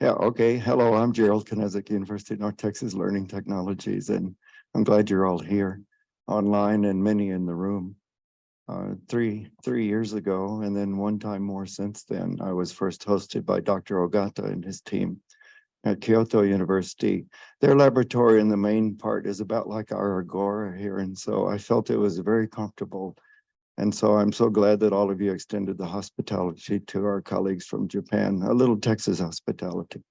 Yeah, okay. Hello, I'm Gerald Knezik, University of North Texas Learning Technologies, and I'm glad you're all here online and many in the room. Three years ago, and then one time more since then, I was first hosted by Dr. Ogata and his team at Kyoto University. Their laboratory in the main part is about like our Agora here, and so I felt it was very comfortable. And so I'm so glad that all of you extended the hospitality to our colleagues from Japan, a little Texas hospitality.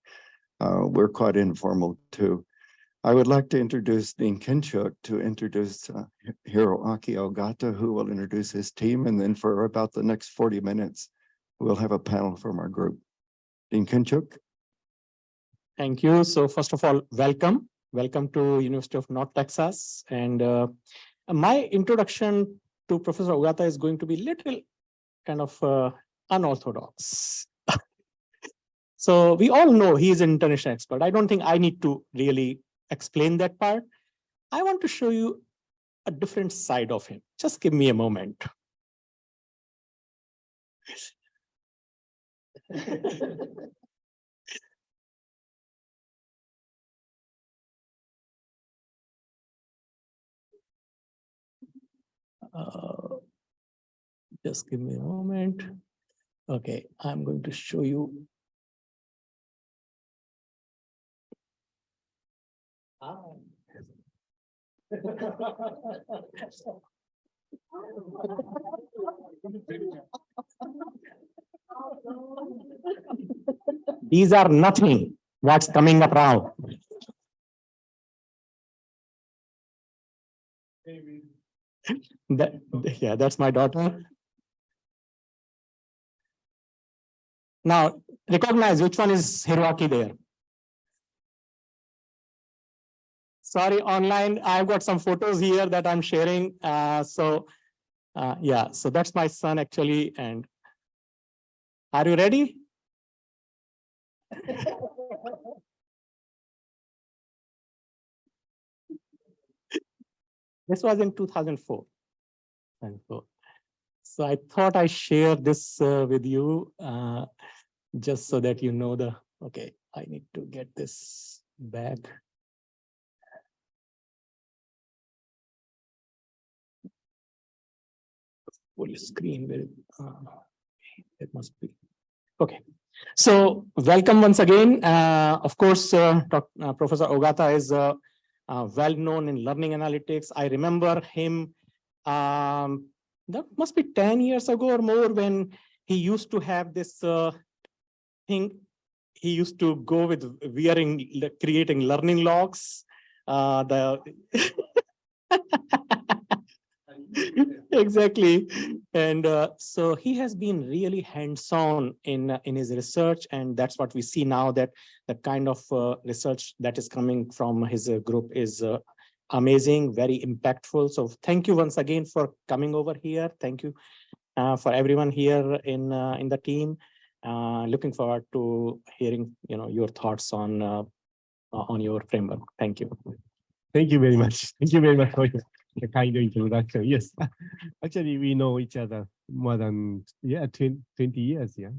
We're quite informal too. I would like to introduce Dean Kinchuk to introduce Hiroaki Ogata, who will introduce his team. And then for about the next 40 minutes, we'll have a panel from our group. Dean Kinchuk. Thank you. So first of all, welcome. Welcome to University of North Texas. And my introduction to Professor Ogata is going to be little kind of unorthodox. So we all know he is an international expert. I don't think I need to really explain that part. I want to show you a different side of him. Just give me a moment. Just give me a moment. Okay, I'm going to show you. These are nothing. What's coming up now? Yeah, that's my daughter. Now, recognize which one is Hiroaki there. Sorry, online, I've got some photos here that I'm sharing. Yeah, so that's my son actually. And are you ready? This was in 2004. So I thought I share this with you just so that you know the, okay, I need to get this back. Full screen, it must be. Okay, so welcome once again. Of course, Professor Ogata is well known in learning analytics. I remember him, that must be 10 years ago or more, when he used to have this thing. He used to go with creating learning logs. Exactly. And so he has been really hands-on in his research, and that's what we see now, that the kind of research that is coming from his group is amazing, very impactful. So thank you once again for coming over here. Thank you for everyone here in the team. Looking forward to hearing your thoughts on your framework. Thank you. Thank you very much. Thank you very much for the kind introduction. Yes, actually, we know each other more than 20 years. Yeah.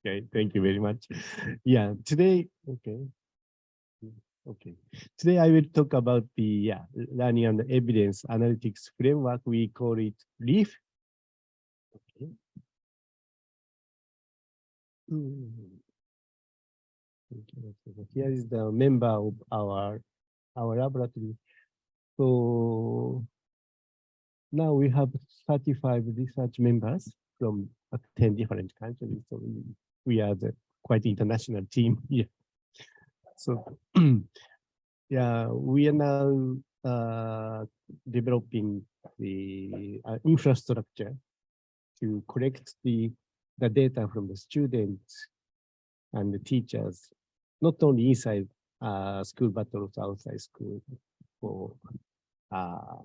Okay. Thank you very much. Yeah. Today, okay. Today I will talk about the learning and evidence analytics framework. We call it LEAF. Okay. Here is the member of our laboratory. So now we have 35 research members from 10 different countries. So we are quite international team here. So yeah, we are now developing the infrastructure to collect the data from the students and the teachers, not only inside school but also outside school, for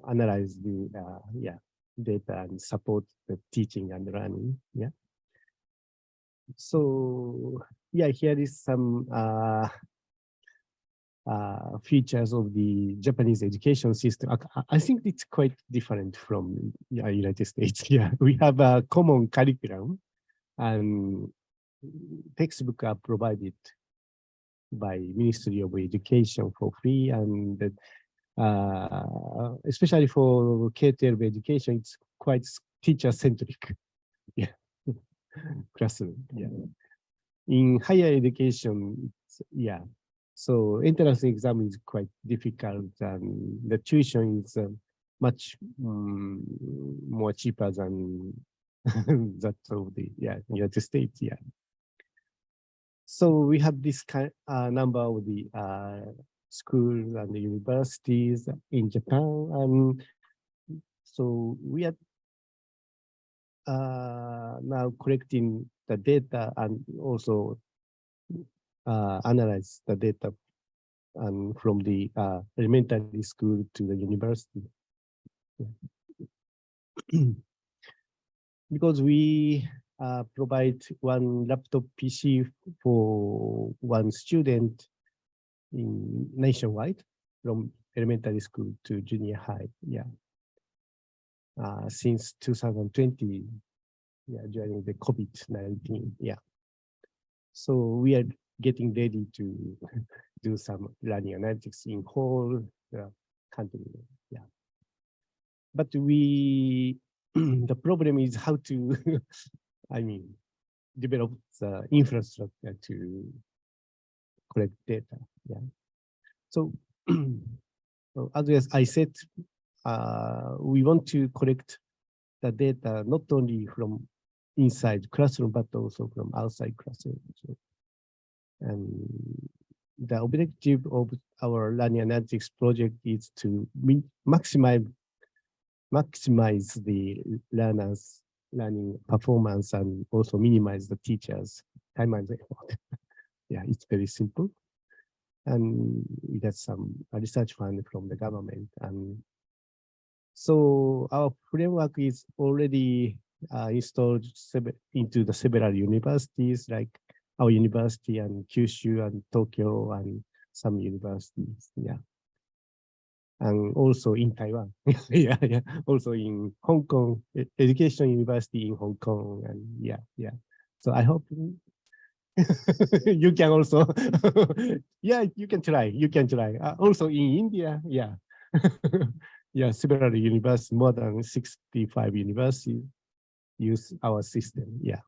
analyze the data and support the teaching and learning. Yeah. So yeah, here is some features of the Japanese education system. I think it's quite different from United States. Yeah, we have a common curriculum, and textbooks are provided by Ministry of Education for free, and especially for K-12 education, it's quite teacher-centric. Yeah, classroom. Yeah. In higher education, yeah. So entrance exam is quite difficult, and the tuition is much more cheaper than that of the United States. Yeah. So we have this kind number of the schools and the universities in Japan, and so we are now collecting the data and also analyze the data and from the elementary school to the university. Because we provide one laptop PC for one student in nationwide from elementary school to junior high. Yeah. Since 2020, yeah, during the COVID-19. Yeah. So we are getting ready to do some learning analytics in whole country. Yeah. But we, the problem is how to, I mean, develop the infrastructure to collect data. Yeah. So, so as I said, we want to collect the data not only from inside classroom, but also from outside classroom. So, and the objective of our learning analytics project is to maximize the learners' learning performance and also minimize the teachers' time and effort. Yeah, it's very simple. And we got some research fund from the government. And so our framework is already installed into the several universities, like our university and Kyushu and Tokyo and some universities. Yeah. And also in Taiwan. Yeah, yeah. Also in Hong Kong, Education University in Hong Kong. And yeah. So I hope you can also, yeah, you can try. Also in India, yeah. Yeah, several universities, more than 65 universities use our system. Yeah.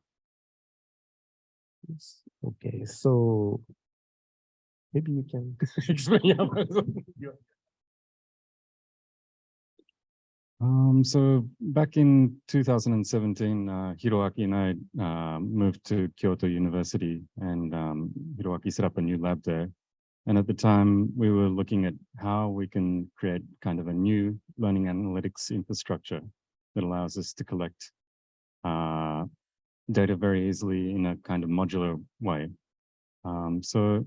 Okay, so maybe you can explain your So back in 2017, Hiroaki and I moved to Kyoto University, and Hiroaki set up a new lab there. And at the time, we were looking at how we can create kind of a new learning analytics infrastructure that allows us to collect data very easily in a kind of modular way. So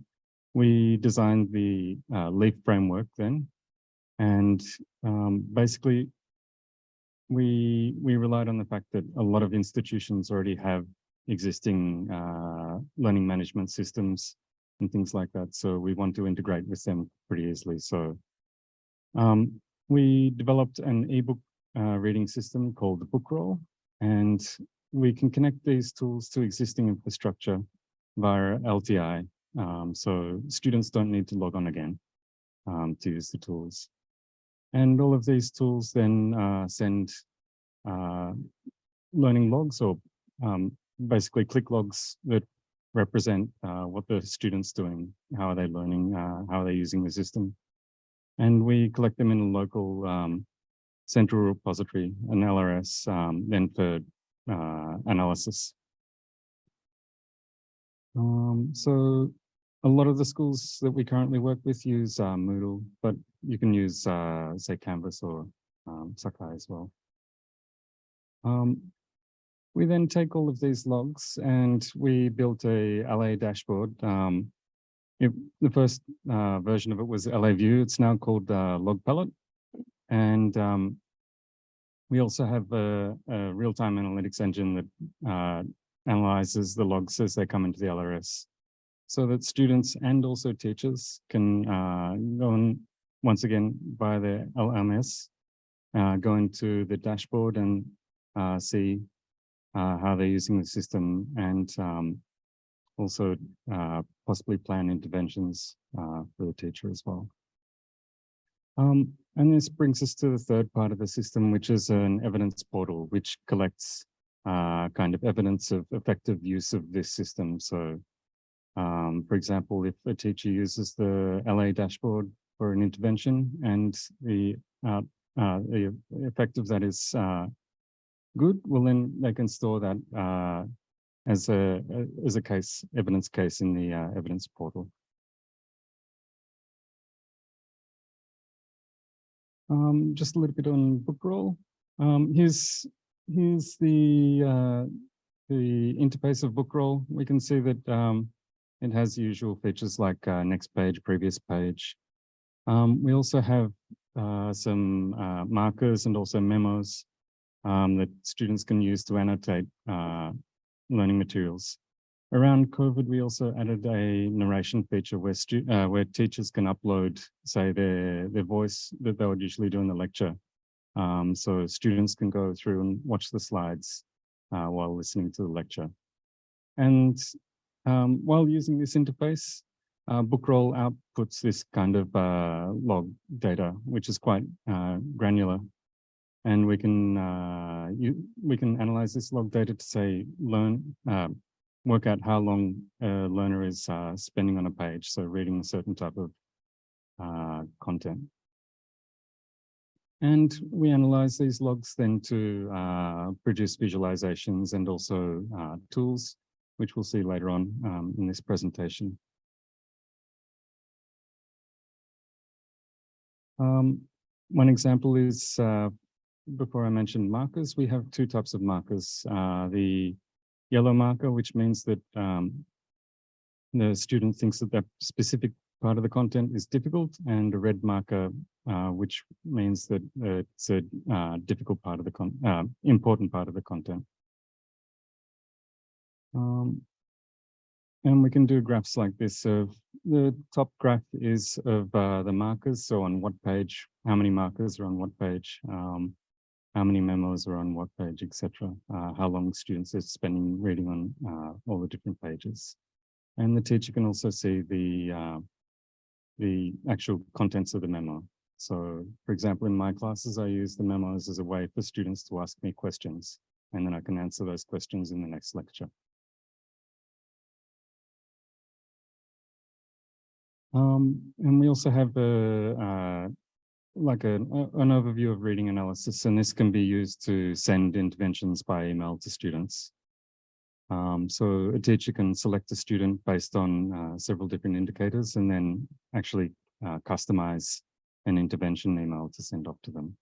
we designed the LEAF framework then, and basically, we relied on the fact that a lot of institutions already have existing learning management systems and things like that. So we want to integrate with them pretty easily. So we developed an ebook reading system called the Bookroll, and we can connect these tools to existing infrastructure via LTI. So students don't need to log on again to use the tools. And all of these tools then send learning logs, or basically click logs that represent what the student's doing, how are they learning, how are they using the system. And we collect them in a local central repository, an LRS, then for analysis. So a lot of the schools that we currently work with use Moodle, but you can use, say, Canvas or Sakai as well. We then take all of these logs and we built a LA dashboard. The first version of it was LA View. It's now called Log Palette. And we also have a real-time analytics engine that analyzes the logs as they come into the LRS, so that students and also teachers can go on, once again, via the LMS, go into the dashboard and see how they're using the system, and also possibly plan interventions for the teacher as well. And this brings us to the third part of the system, which is an evidence portal, which collects kind of evidence of effective use of this system. So, for example, if a teacher uses the LA dashboard for an intervention and the effect of that is good, well, then they can store that as a case, evidence case in the evidence portal. Just a little bit on Bookroll. Here's the interface of Bookroll. We can see that it has the usual features like next page, previous page. We also have some markers and also memos that students can use to annotate learning materials. Around COVID, we also added a narration feature where teachers can upload, say, their voice that they would usually do in the lecture. So students can go through and watch the slides while listening to the lecture. And while using this interface, Bookroll outputs this kind of log data, which is quite granular. And we can analyze this log data to say work out how long a learner is spending on a page, so reading a certain type of content. And we analyze these logs then to produce visualizations and also tools, which we'll see later on in this presentation. One example is, before I mentioned markers, we have two types of markers. The yellow marker, which means that the student thinks that that specific part of the content is difficult, and a red marker, which means that it's a difficult part of the important part of the content. And we can do graphs like this. So the top graph is of the markers. So on what page, how many markers are on what page, how many memos are on what page, etc. How long students are spending reading on all the different pages. And the teacher can also see the actual contents of the memo. So, for example, in my classes, I use the memos as a way for students to ask me questions, and then I can answer those questions in the next lecture. And we also have an overview of reading analysis, and this can be used to send interventions by email to students. So a teacher can select a student based on several different indicators and then actually customize an intervention email to send off to them.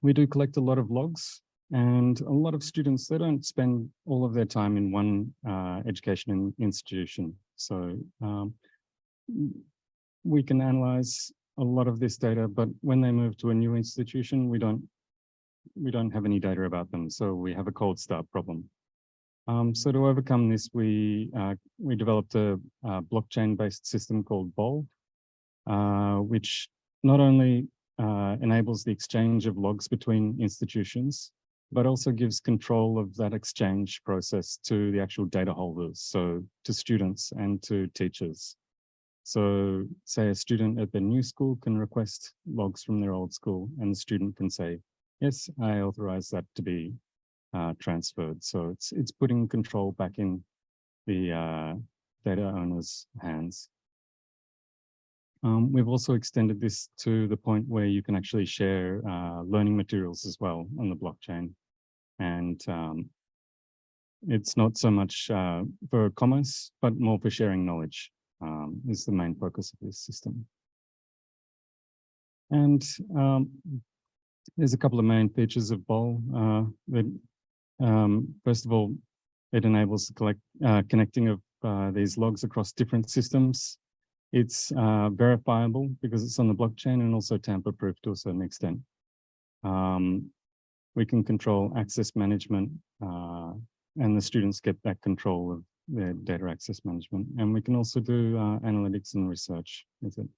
We do collect a lot of logs, and a lot of students, they don't spend all of their time in one education institution. So we can analyze a lot of this data, but when they move to a new institution, we don't have any data about them. So we have a cold start problem. So to overcome this, we developed a blockchain-based system called BOL, which not only enables the exchange of logs between institutions, but also gives control of that exchange process to the actual data holders, so to students and to teachers. So say a student at the new school can request logs from their old school, and the student can say, yes, I authorize that to be transferred. So it's putting control back in the data owner's hands. We've also extended this to the point where you can actually share learning materials as well on the blockchain. And it's not so much for commerce, but more for sharing knowledge is the main focus of this system. And there's a couple of main features of BOL. First of all, it enables the connecting of these logs across different systems. It's verifiable because it's on the blockchain, and also tamper-proof to a certain extent. We can control access management, and the students get that control of their data access management. And we can also do analytics and research with it.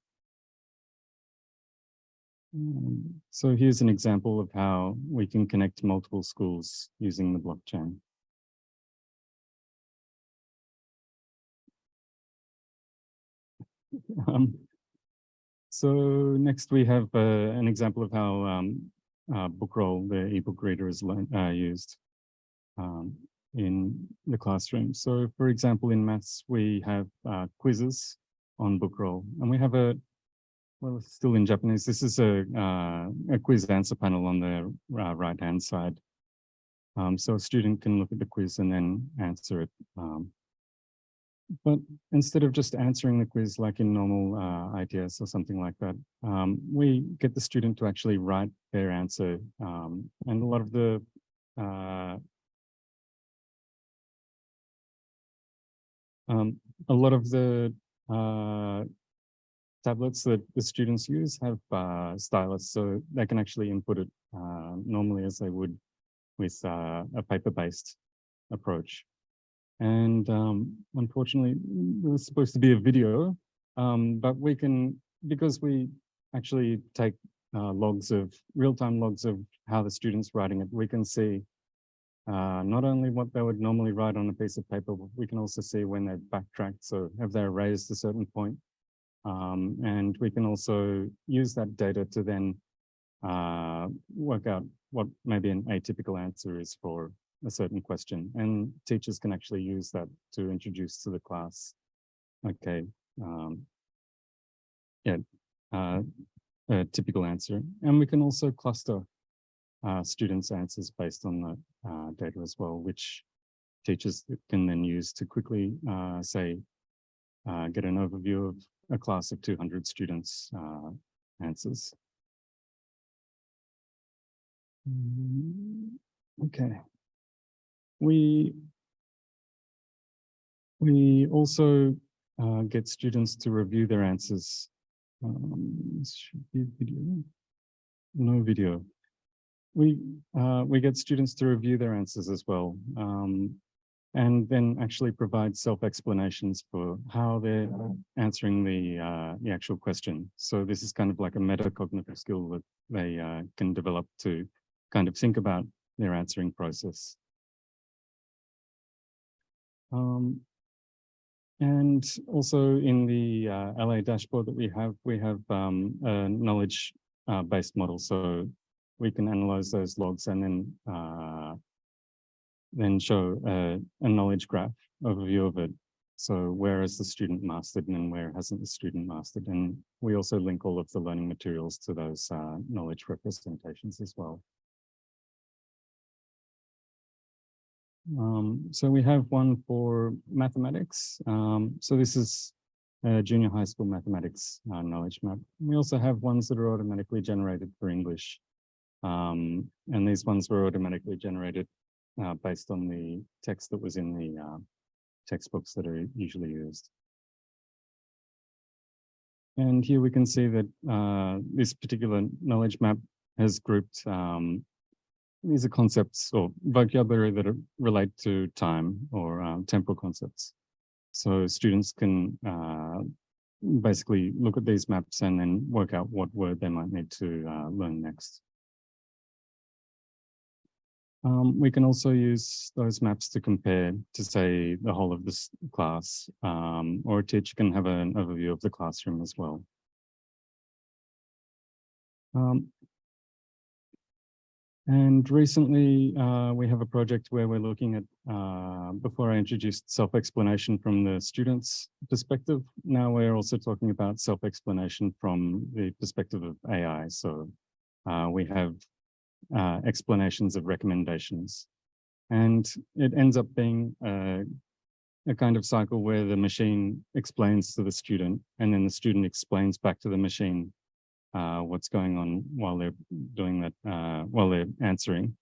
So here's an example of how we can connect multiple schools using the blockchain. So next we have an example of how Bookroll, the ebook reader, is used in the classroom. So for example, in maths, we have quizzes on Bookroll, and we have well, still in Japanese, this is a quiz answer panel on the right-hand side. So a student can look at the quiz and then answer it. But instead of just answering the quiz like in normal ITS or something like that, we get the student to actually write their answer. And a lot of the tablets that the students use have stylus, so they can actually input it normally as they would with a paper-based approach. And unfortunately, it was supposed to be a video, but we can, because we actually take real-time logs of how the student's writing it, we can see not only what they would normally write on a piece of paper, but we can also see when they've backtracked. So have they erased a certain point? And we can also use that data to then work out what maybe an atypical answer is for a certain question. And teachers can actually use that to introduce to the class. Okay, a typical answer. And we can also cluster students' answers based on the data as well, which teachers can then use to quickly say, get an overview of a class of 200 students' answers. Okay. We also get students to review their answers. This should be video. No video. We get students to review their answers as well, and then actually provide self-explanations for how they're answering the actual question. So this is kind of like a metacognitive skill that they can develop to kind of think about their answering process. And also in the LA dashboard that we have a knowledge-based model. So we can analyze those logs and then show a knowledge graph overview of it. So where has the student mastered and where hasn't the student mastered? And we also link all of the learning materials to those knowledge representations as well. So we have one for mathematics. So this is a junior high school mathematics knowledge map. We also have ones that are automatically generated for English. And these ones were automatically generated based on the text that was in the textbooks that are usually used. And here we can see that this particular knowledge map has grouped these are concepts or vocabulary that relate to time or temporal concepts. So students can basically look at these maps and then work out what word they might need to learn next. We can also use those maps to compare to say the whole of this class, or a teacher can have an overview of the classroom as well. And recently, we have a project where we're looking at, before I introduced self-explanation from the students' perspective, now we're also talking about self-explanation from the perspective of AI. So we have explanations of recommendations. And it ends up being a kind of cycle where the machine explains to the student, and then the student explains back to the machine what's going on while they're doing that, while they're answering.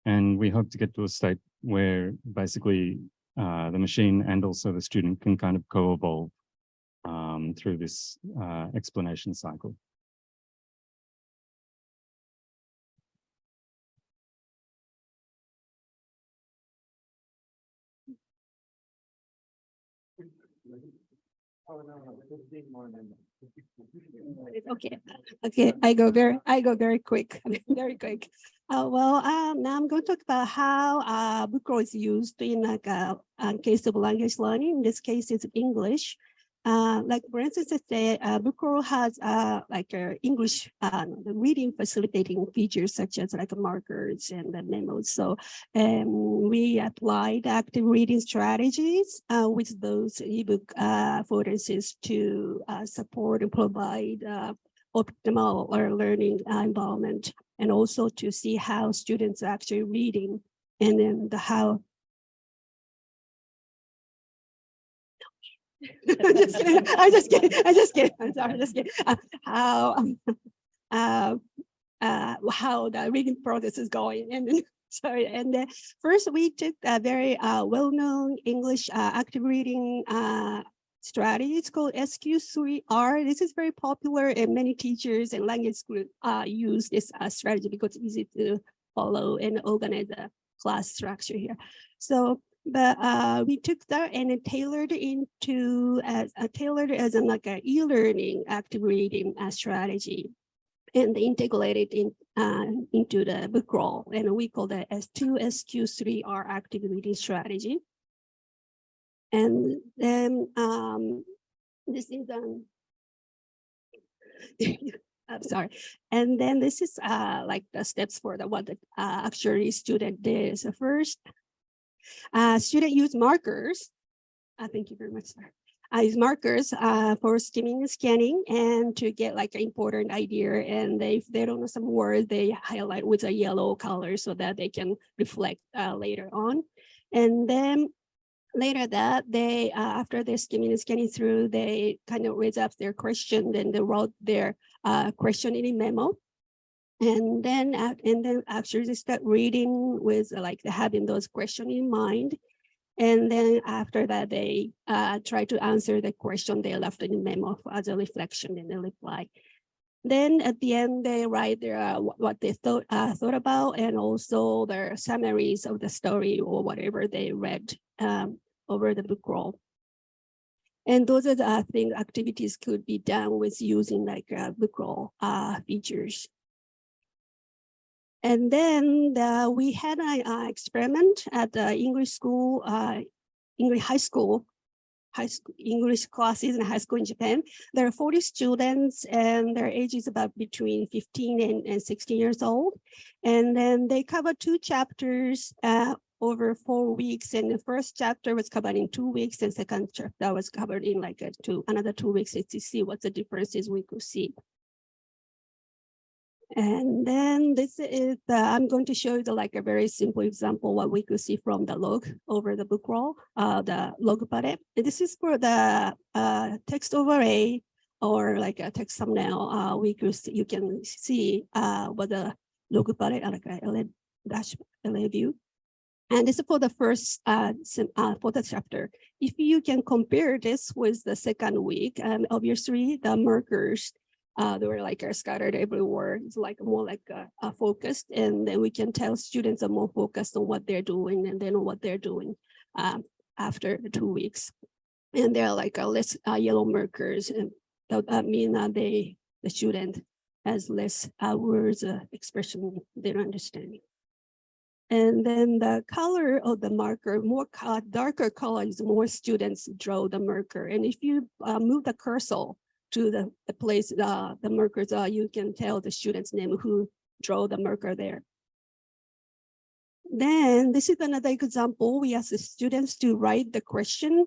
And we hope to get to a state where basically the machine and also the student can kind of co-evolve through this explanation cycle. Okay, I go very quick, very quick. Now I'm going to talk about how Bookroll is used in like a case of language learning. In this case, it's English. like for instance, Bookroll has like English reading facilitating features such as like markers and the memos. So we applied active reading strategies with those ebook affordances to support and provide optimal learning environment, and also to see how students are actually reading, and then how. Just kidding. I'm just kidding. I'm sorry. Just kidding. How the reading process is going. And then, sorry. And then first we took a very well-known English active reading strategy. It's called SQ3R. This is very popular, and many teachers and language schools use this strategy because it's easy to follow and organize the class structure here. So, but we took that and tailored into tailored as like an e-learning active reading strategy, and integrated into the Bookroll, and we call that as SQ3R active reading strategy. And then this is I'm sorry. And then this is like the steps for the what the actually student did. So first, student use markers. Thank you very much, sir. Use markers for skimming and scanning, and to get like an important idea. And if they don't know some word, they highlight with a yellow color so that they can reflect later on. And then later that they, after they're skimming and scanning through, they kind of raise up their question, then they wrote their question in a memo. And then actually they start reading with like having those questions in mind. And then after that, they try to answer the question they left in the memo as a reflection and a reply. Then at the end, they write their what they thought about, and also their summaries of the story or whatever they read over the Bookroll. And those are the things, activities could be done with using like Bookroll features. And then we had an experiment at the English school, English high school English classes in high school in Japan. There are 40 students, and their age is about between 15 and 16 years old. And then they cover 2 chapters over 4 weeks. And the first chapter was covered in 2 weeks, and second chapter was covered in like another 2 weeks to see what the differences we could see. And then this is I'm going to show you like a very simple example what we could see from the log over the Bookroll, the log palette. And this is for the text overlay or like a text thumbnail. You can see what the log palette like a LA view. And this is for the first for the chapter. If you can compare this with the second week, and obviously the markers they were like scattered everywhere. It's like more like focused, and then we can tell students are more focused on what they're doing, and then what they're doing after the 2 weeks. And they're like less yellow markers, and that mean the student has less words expression their understanding. And then the color of the marker, more darker colors, more students draw the marker. And if you move the cursor to the place the markers are, you can tell the student's name who draw the marker there. Then this is another example. We ask the students to write the question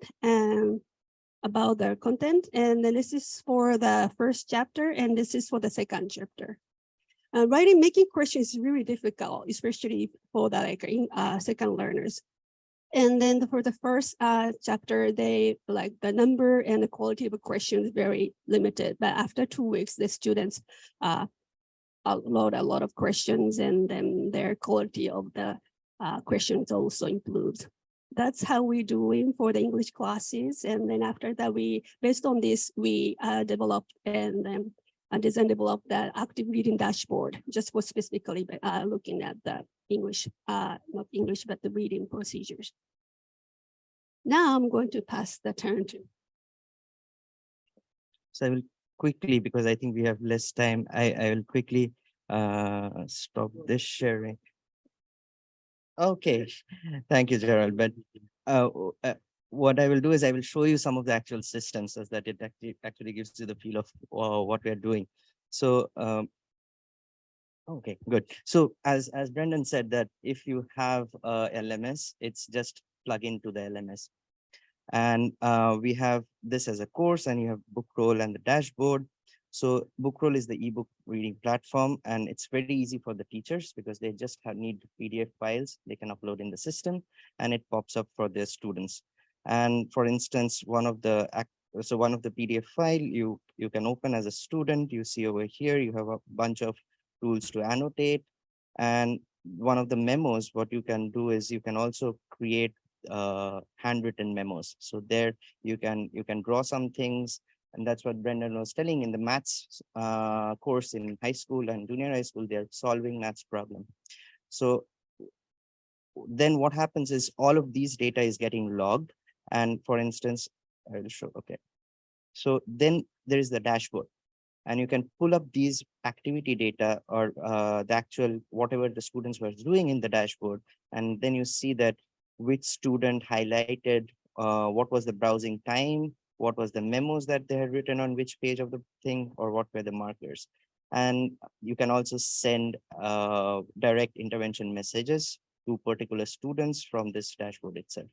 about their content. And then this is for the first chapter, and this is for the second chapter. Making questions is really difficult, especially for the second learners. And then for the first chapter, they like the number and the quality of the questions very limited. But after 2 weeks, the students upload a lot of questions, and then their quality of the questions also improves. That's how we're doing for the English classes. And then after that, based on this, we developed and then developed the active reading dashboard, just for specifically looking at the English, not English, but the reading procedures. Now I'm going to pass the turn to. So I will quickly, because I think we have less time, I will quickly stop this sharing. Okay, thank you, Gerald. But what I will do is I will show you some of the actual systems so that it actually gives you the feel of what we are doing. So, okay, good. So as Brendan said, that if you have LMS, it's just plug into the LMS. And we have this as a course, and you have Bookroll and the dashboard. So Bookroll is the ebook reading platform, and it's very easy for the teachers because they just need PDF files they can upload in the system, and it pops up for their students. And for instance, one of the PDF file you can open as a student. You see over here, you have a bunch of tools to annotate. And one of the memos, what you can do is you can also create handwritten memos. So there you can draw some things, and that's what Brendan was telling in the maths course in high school and junior high school. They're solving maths problem. So then what happens is all of these data is getting logged. And for instance, I will show. Okay, so then there is the dashboard, and you can pull up these activity data or the actual whatever the students were doing in the dashboard, and then you see that which student highlighted, what was the browsing time, what was the memos that they had written on which page of the thing, or what were the markers. And you can also send direct intervention messages to particular students from this dashboard itself.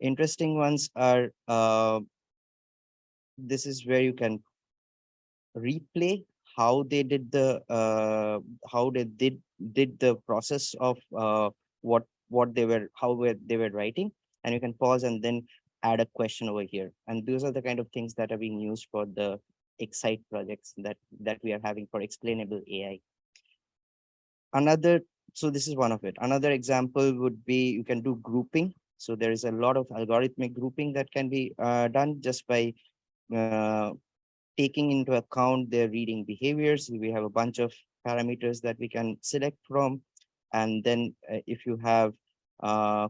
Interesting ones are, this is where you can replay how they did the the process of what they were, they were writing, and you can pause and then add a question over here. And those are the kind of things that are being used for the Excite projects that we are having for explainable AI. So this is one of it. Another example would be you can do grouping. So there is a lot of algorithmic grouping that can be done just by taking into account their reading behaviors. We have a bunch of parameters that we can select from. And then if you have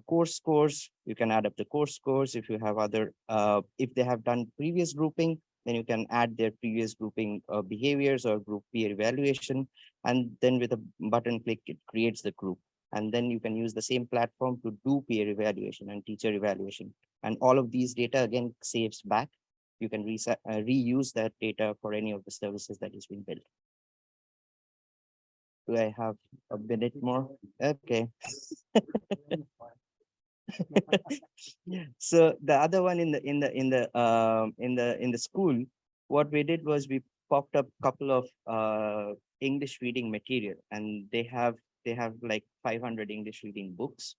course scores, you can add up the course scores. If you have other, if they have done previous grouping, then you can add their previous grouping behaviors or group peer evaluation. And then with a button click, it creates the group. And then you can use the same platform to do peer evaluation and teacher evaluation. And all of these data again saves back. You can reuse that data for any of the services that is being built. Do I have a minute more? Okay. So the other one in the school, what we did was we popped up a couple of English reading material, and they have like 500 English reading books,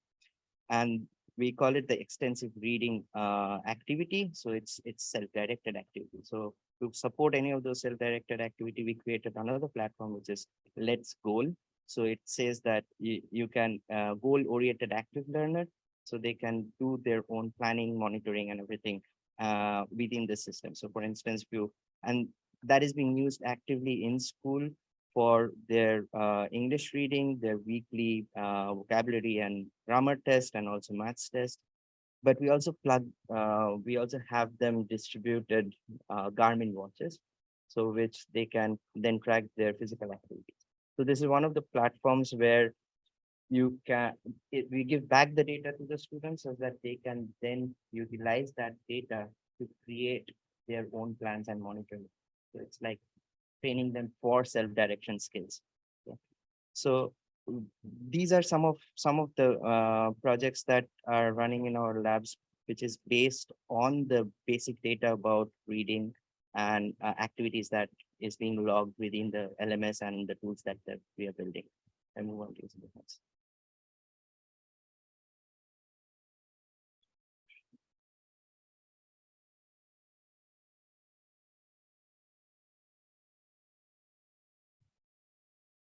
and we call it the extensive reading activity. So it's self-directed activity. So to support any of those self-directed activity, we created another platform, which is Let's Goal. So it says that you can goal-oriented active learner, so they can do their own planning, monitoring, and everything within the system. So for instance, and that is being used actively in school for their English reading, their weekly vocabulary and grammar test, and also maths test. But we also we also have them distributed Garmin watches, so which they can then track their physical activities. So this is one of the platforms where we give back the data to the students so that they can then utilize that data to create their own plans and monitoring. So it's like training them for self-direction skills. Yeah. So these are some of the projects that are running in our labs, which is based on the basic data about reading and activities that is being logged within the LMS and the tools that we are building. And move on to the next.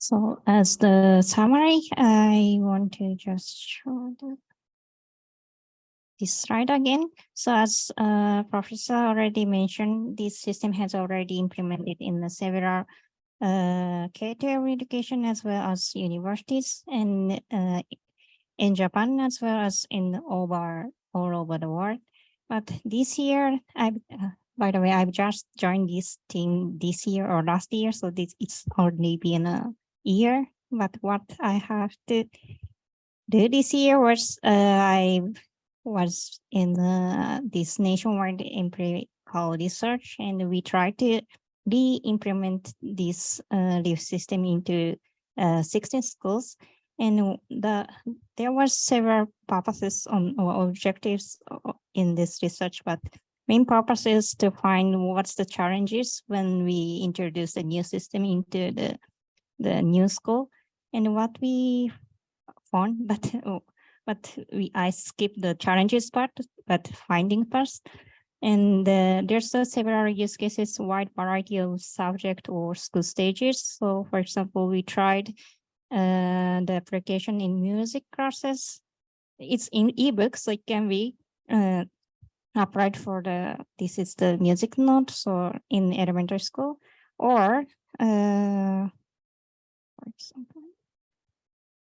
So as the summary, I want to just show this slide again. So as Professor already mentioned, this system has already implemented in the several K-12 education as well as universities, and in Japan as well as all over the world. But this year, by the way, I've just joined this team this year or last year, so it's only been a year. But what I have to do this year was I was in this nationwide empirical research, and we tried to re-implement this leaf system into 16 schools. And there were several purposes or objectives in this research, but main purpose is to find what's the challenges when we introduce a new system into the new school, and what we found, but I skipped the challenges part, but finding first. And there's several use cases, wide variety of subject or school stages. So for example, we tried the application in music classes. It's in ebook, so it can be applied for this is the music note, so in elementary school, or for example,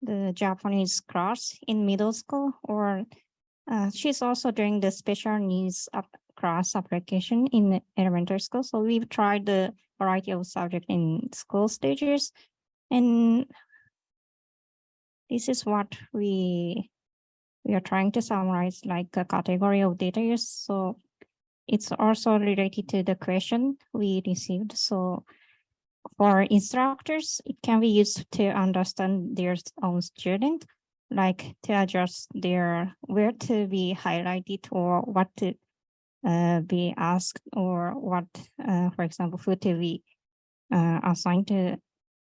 the Japanese class in middle school, or she's also doing the special needs class application in elementary school. So we've tried the variety of subject in school stages, and this is what we are trying to summarize, like a category of data use. So it's also related to the question we received. So for instructors, it can be used to understand their own student, like to adjust their where to be highlighted or what to be asked, or what, for example, who to be assigned to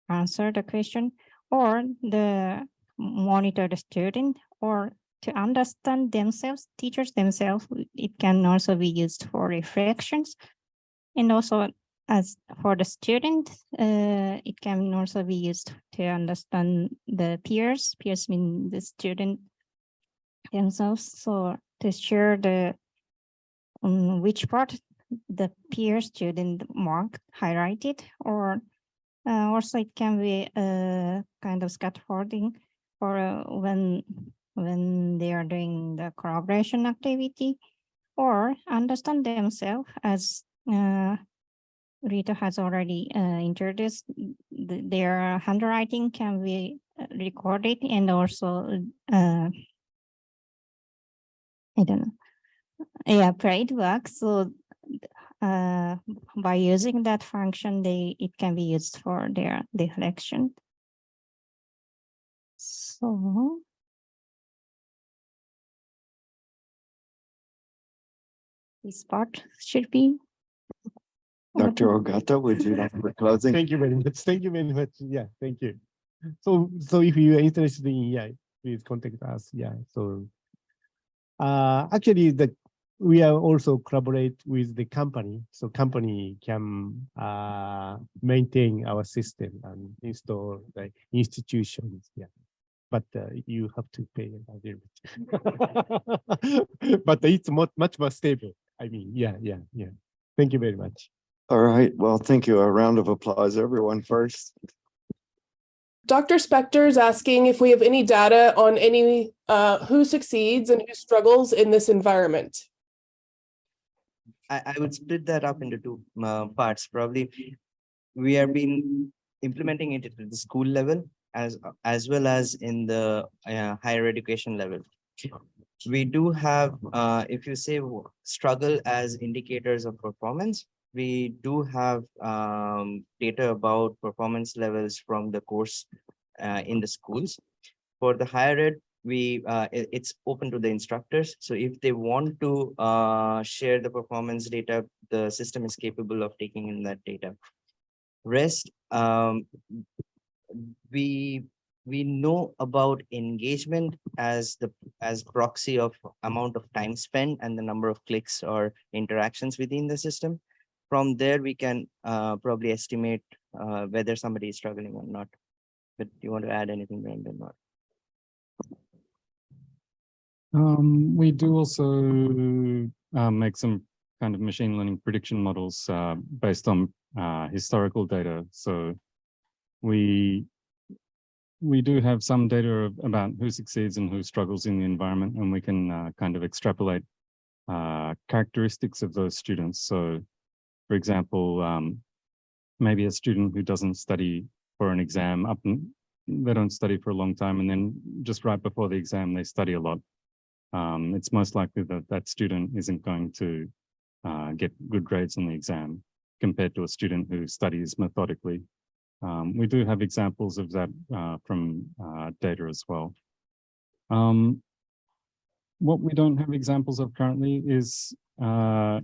answer the question, or the monitor the student, or to understand themselves, teachers themselves. It can also be used for reflections. And also as for the student, it can also be used to understand the peers. Peers mean the student themselves. So to share the which part the peer student marked, highlighted, or also it can be a kind of scaffolding for when they are doing the collaboration activity, or understand themselves, as Rita has already introduced. Their handwriting can be recorded, and also I don't know, yeah, pride work. So by using that function, it can be used for their deflection. So this part should be. Dr. Ogata, would you like for closing? Thank you very much. Thank you very much. Yeah, thank you. So if you are interested in AI, please contact us. Yeah. So actually we are also collaborate with the company. So company can maintain our system and install the institutions. Yeah. But you have to pay a little bit. But it's much more stable. I mean, yeah. Thank you very much. All right. Well, thank you. A round of applause, everyone, first. Dr. Spector is asking if we have any data on any who succeeds and who struggles in this environment. I would split that up into two parts. Probably we have been implementing it at the school level as well as in the higher education level. We do have, if you say struggle as indicators of performance, we do have data about performance levels from the course in the schools. For the higher ed, it's open to the instructors. So if they want to share the performance data, the system is capable of taking in that data. Rest, we know about engagement as proxy of amount of time spent and the number of clicks or interactions within the system. From there, we can probably estimate whether somebody is struggling or not. But do you want to add anything, Brandon? We do also make some kind of machine learning prediction models based on historical data. So we do have some data about who succeeds and who struggles in the environment, and we can kind of extrapolate characteristics of those students. So, for example, maybe a student who doesn't study for an exam, they don't study for a long time, and then just right before the exam, they study a lot. it's most likely that that student isn't going to get good grades on the exam compared to a student who studies methodically. We do have examples of that from data as well. What we don't have examples of currently is, for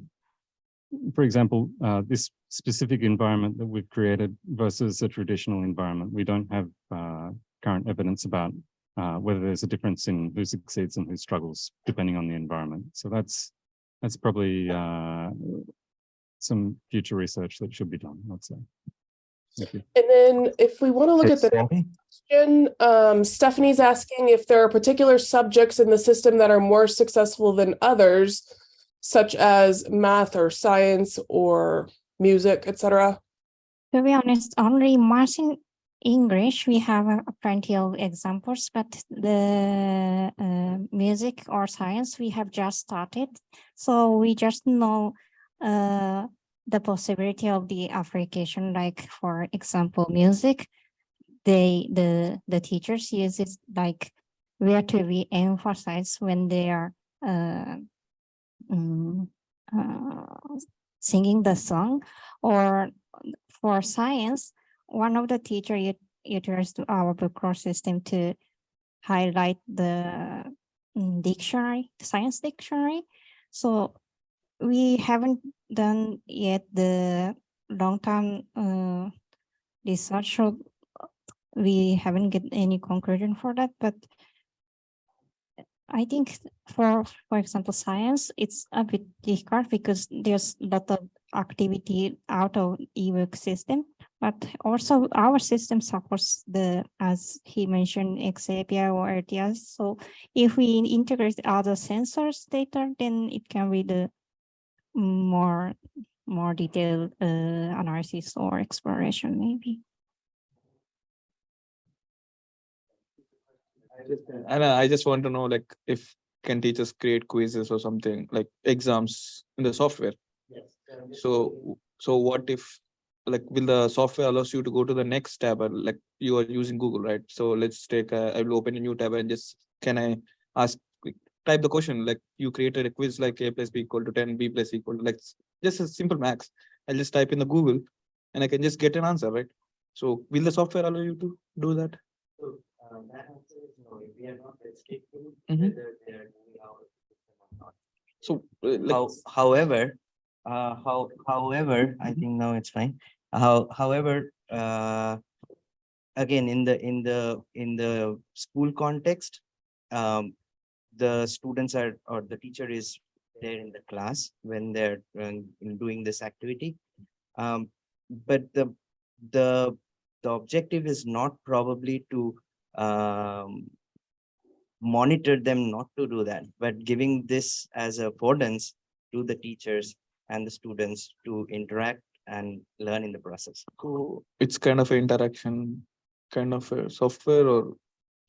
example, this specific environment that we've created versus a traditional environment. We don't have current evidence about whether there's a difference in who succeeds and who struggles depending on the environment. So that's probably some future research that should be done, I'd say. Thank you. And then if we want to look at the next question, Stephanie's asking if there are particular subjects in the system that are more successful than others, such as math or science or music, etc. To be honest, only math and English, we have plenty of examples, but the music or science, we have just started. So we just know the possibility of the application, like for example, music, the teachers use it like where to be emphasized when they are singing the song. Or for science, one of the teacher utilized our booklet system to highlight the dictionary, science dictionary. So we haven't done yet the long-term research, so we haven't get any conclusion for that. But I think for example, science, it's a bit difficult because there's a lot of activity out of ebook system, but also our system supports the, as he mentioned, XAPI or LTS. So if we integrate other sensors data, then it can be the more detailed analysis or exploration maybe. And I just want to know, like, if can teachers create quizzes or something like exams in the software? Yes. So what if, like, will the software allows you to go to the next tab, and like you are using Google, right? So let's take I will open a new tab and just can I ask, type the question, like you created a quiz like a plus b equal to 10, b plus equal to, like just a simple max. I'll just type in the Google and I can just get an answer, right? So will the software allow you to do that? So that answer is no. We are not restricting Mhm. whether they are doing our system or not. So like, However, I think now it's fine. However, again, in the school context, the students are, or the teacher is there in the class when they're doing this activity. But the objective is not probably to monitor them not to do that, but giving this as affordance to the teachers and the students to interact and learn in the process. so it's kind of an interaction kind of a software, or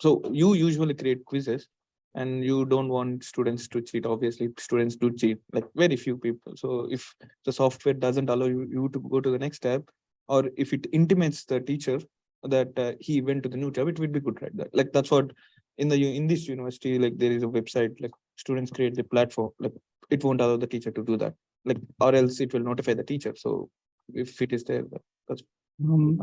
so you usually create quizzes and you don't want students to cheat. Obviously students do cheat, like very few people. So if the software doesn't allow you to go to the next tab, or if it intimates the teacher that he went to the new tab, it would be good, right? Like that's what in this university, like there is a website, like students create the platform, like it won't allow the teacher to do that, like, or else it will notify the teacher. So if it is there, that's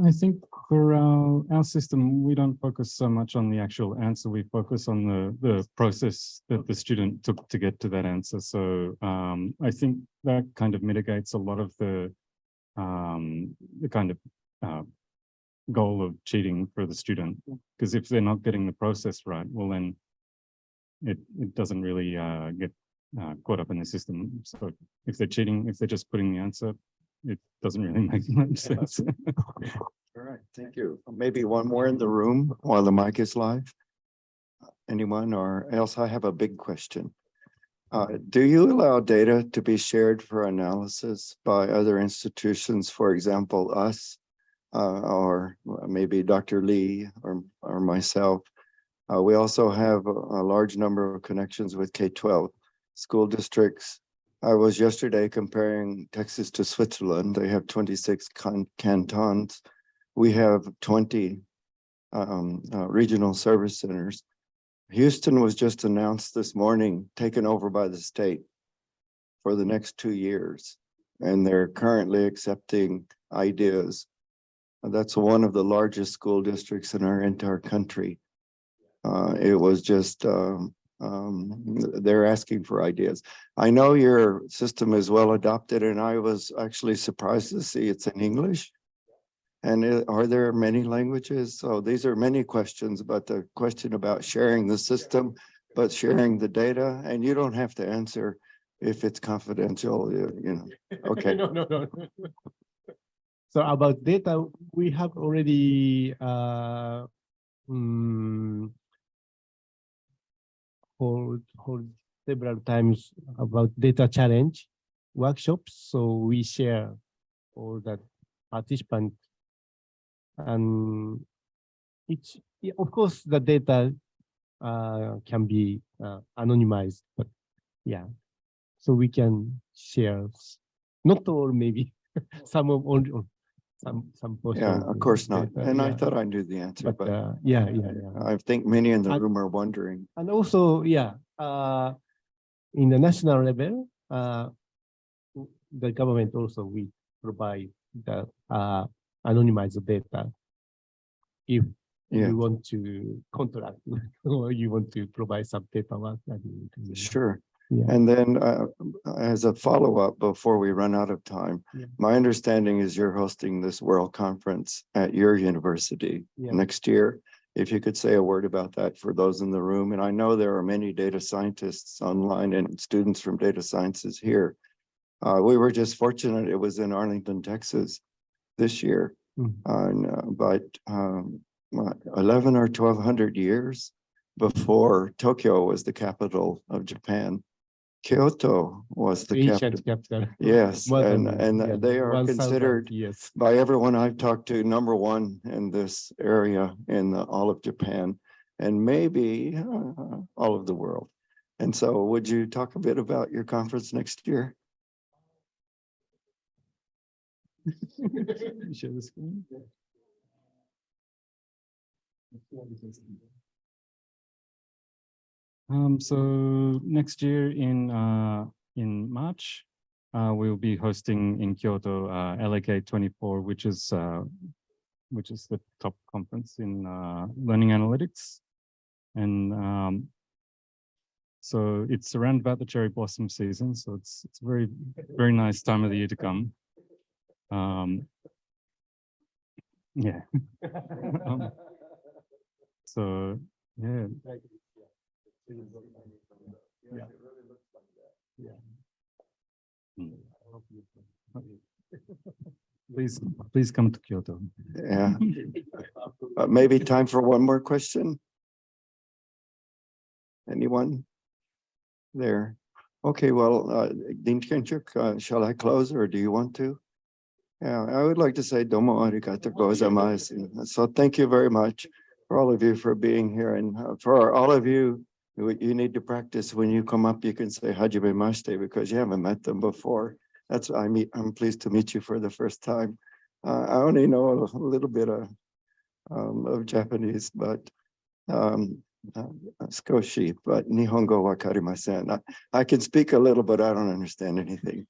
I think for our system, we don't focus so much on the actual answer. We focus on the process that the student took to get to that answer. So I think that kind of mitigates a lot of the kind of goal of cheating for the student. Because if they're not getting the process right, well then it doesn't really get caught up in the system. So if they're cheating, if they're just putting the answer, it doesn't really make much sense. All right, thank you. Maybe one more in the room while the mic is live. Anyone, or else I have a big question. Do you allow data to be shared for analysis by other institutions, for example, us, or maybe Dr. Lee or myself? We also have a large number of connections with K-12 school districts. I was yesterday comparing Texas to Switzerland. They have 26 cantons. We have 20 regional service centers Houston was just announced this morning, taken over by the state for the next 2 years. And they're currently accepting ideas. That's one of the largest school districts in our entire country. It was just, they're asking for ideas. I know your system is well adopted, and I was actually surprised to see it's in English. And are there many languages? So these are many questions, but the question about sharing the system, but sharing the data, and you don't have to answer if it's confidential, you know, okay. No. So about data, we have already hold several times about data challenge workshops. So we share all that participants, and it's, of course, the data can be anonymized, but yeah, so we can share, not all, maybe some of all, some portion. Yeah, of course not. data, And I yeah. thought I knew the answer, But but yeah. I think many in the And- room are wondering. And also, in the national level, the government also we provide the anonymized data. If Yeah. you want to contract or you want to provide some paperwork. Sure. Yeah. And then as a follow-up before we run out of time, Yeah. my understanding is you're hosting this world conference at your university Yeah. next year. If you could say a word about that for those in the room. And I know there are many data scientists online and students from data sciences here. We were just fortunate it was in Arlington, Texas this year. But 11 or 1200 years before Tokyo was the capital of Japan, Kyoto was the Ancient capital. capital. Yes, More and than, yeah, they are 1,000 considered years. by everyone I've talked to #1 in this area in all of Japan, and maybe all of the world. And so would you talk a bit about your conference next year? Share the screen. So next year in March, we'll be hosting in Kyoto LAK 24, which is the top conference in learning analytics, and so it's around about the cherry blossom season. So it's a very nice time of the year to come. Yeah. So yeah. Please come to Kyoto. Yeah. Maybe time for one more question. Anyone there? Okay, well, Dean Kinchuk, shall I close or do you want to? Yeah, I would like to say domo arigatou gozaimasu. So thank you very much for all of you for being here, and for all of you, you need to practice when you come up, you can say hajime mashite because you haven't met them before. I'm pleased to meet you for the first time. I only know a little bit of Japanese, but skoshi, but Nihongo wakarimasen. I can speak a little, but I don't understand anything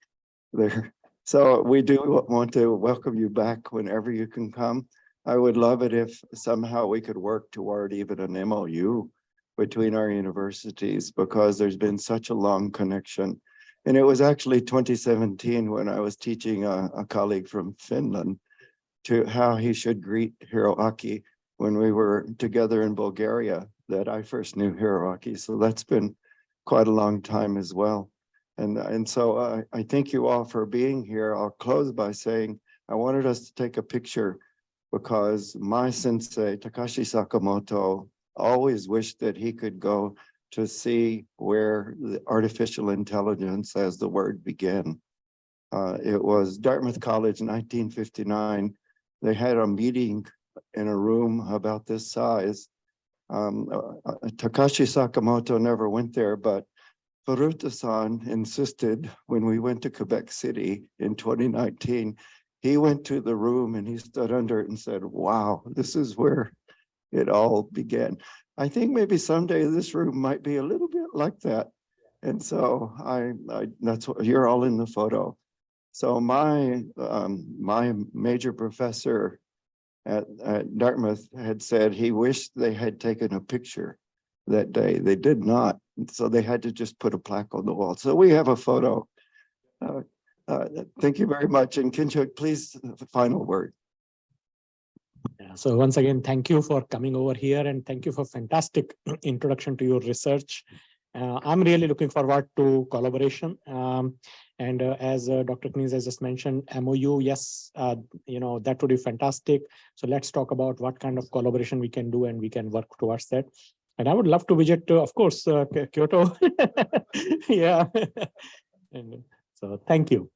there. So we do want to welcome you back whenever you can come. I would love it if somehow we could work toward even an MOU between our universities, because there's been such a long connection. And it was actually 2017 when I was teaching a colleague from Finland to how he should greet Hiroaki when we were together in Bulgaria that I first knew Hiroaki. So that's been quite a long time as well. And so I thank you all for being here. I'll close by saying I wanted us to take a picture because my sensei, Takashi Sakamoto, always wished that he could go to see where the artificial intelligence, as the word began. It was Dartmouth College in 1959. They had a meeting in a room about this size. Takashi Sakamoto never went there, but Furuta-san insisted when we went to Quebec City in 2019, he went to the room and he stood under it and said, wow, this is where it all began. I think maybe someday this room might be a little bit like that. And so that's what you're all in the photo. So my major professor at Dartmouth had said he wished they had taken a picture that day. They did not. So they had to just put a plaque on the wall. So we have a photo. Thank you very much. And Kinchuk, please, the final word. Yeah, so once again, thank you for coming over here and thank you for fantastic introduction to your research. I'm really looking forward to collaboration. As Dr. Knees has just mentioned, MOU, yes, that would be fantastic. So let's talk about what kind of collaboration we can do and we can work towards that. And I would love to visit, of course, Kyoto. Yeah. And so thank you.